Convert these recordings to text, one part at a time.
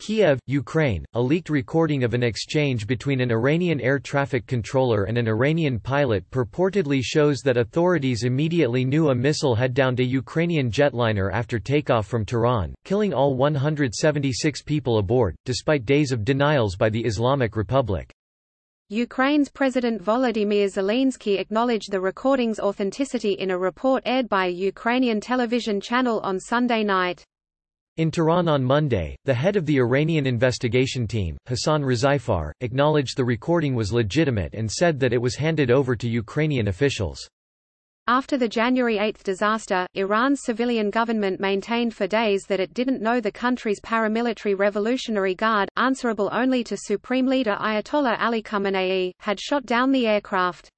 Kiev, Ukraine, a leaked recording of an exchange between an Iranian air traffic controller and an Iranian pilot purportedly shows that authorities immediately knew a missile had downed a Ukrainian jetliner after takeoff from Tehran, killing all 176 people aboard, despite days of denials by the Islamic Republic. Ukraine's President Volodymyr Zelensky acknowledged the recording's authenticity in a report aired by a Ukrainian television channel on Sunday night. In Tehran on Monday, the head of the Iranian investigation team, Hassan Rizifar, acknowledged the recording was legitimate and said that it was handed over to Ukrainian officials. After the January 8 disaster, Iran's civilian government maintained for days that it didn't know the country's paramilitary Revolutionary Guard, answerable only to Supreme Leader Ayatollah Ali Khamenei, had shot down the aircraft.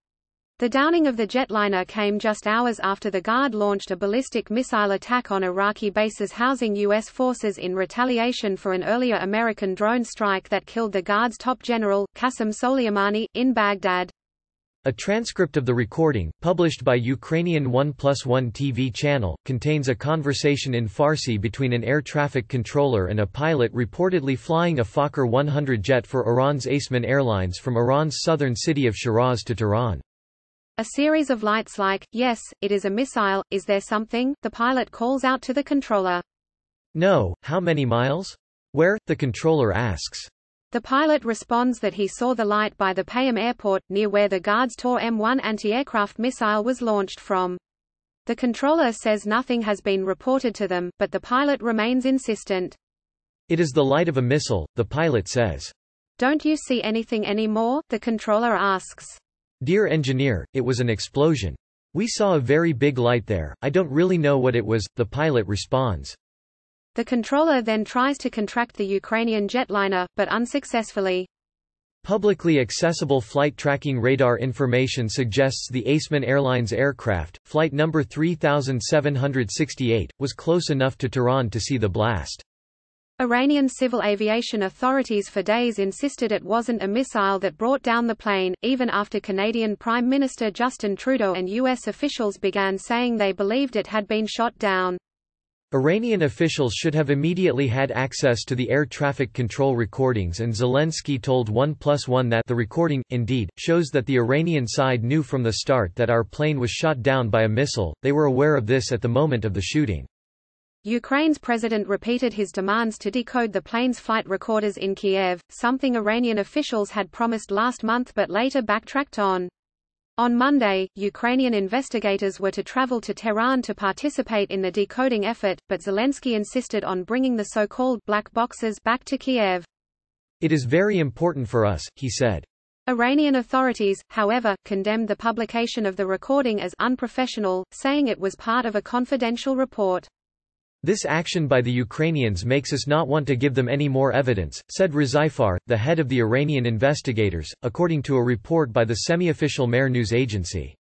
The downing of the jetliner came just hours after the Guard launched a ballistic missile attack on Iraqi bases housing U.S. forces in retaliation for an earlier American drone strike that killed the Guard's top general, Qasem Soleimani, in Baghdad. A transcript of the recording, published by Ukrainian 1+1 TV channel, contains a conversation in Farsi between an air traffic controller and a pilot reportedly flying a Fokker 100 jet for Iran's Aseman Airlines from Iran's southern city of Shiraz to Tehran. A series of lights like, "Yes, it is a missile, is there something?" the pilot calls out to the controller. "No, how many miles? Where?" the controller asks. The pilot responds that he saw the light by the Payam airport, near where the Guard's Tor M1 anti-aircraft missile was launched from. The controller says nothing has been reported to them, but the pilot remains insistent. "It is the light of a missile," the pilot says. "Don't you see anything anymore?" the controller asks. "Dear engineer, it was an explosion. We saw a very big light there, I don't really know what it was," the pilot responds. The controller then tries to contract the Ukrainian jetliner, but unsuccessfully. Publicly accessible flight tracking radar information suggests the Aseman Airlines aircraft, flight number 3768, was close enough to Tehran to see the blast. Iranian civil aviation authorities for days insisted it wasn't a missile that brought down the plane, even after Canadian Prime Minister Justin Trudeau and U.S. officials began saying they believed it had been shot down. Iranian officials should have immediately had access to the air traffic control recordings, and Zelensky told 1+1 that the recording, indeed, shows that the Iranian side knew from the start that our plane was shot down by a missile. They were aware of this at the moment of the shooting. Ukraine's president repeated his demands to decode the plane's flight recorders in Kiev, something Iranian officials had promised last month but later backtracked on. On Monday, Ukrainian investigators were to travel to Tehran to participate in the decoding effort, but Zelensky insisted on bringing the so-called black boxes back to Kiev. "It is very important for us," he said. Iranian authorities, however, condemned the publication of the recording as unprofessional, saying it was part of a confidential report. "This action by the Ukrainians makes us not want to give them any more evidence," said Rizifar, the head of the Iranian investigators, according to a report by the semi-official Mehr news agency.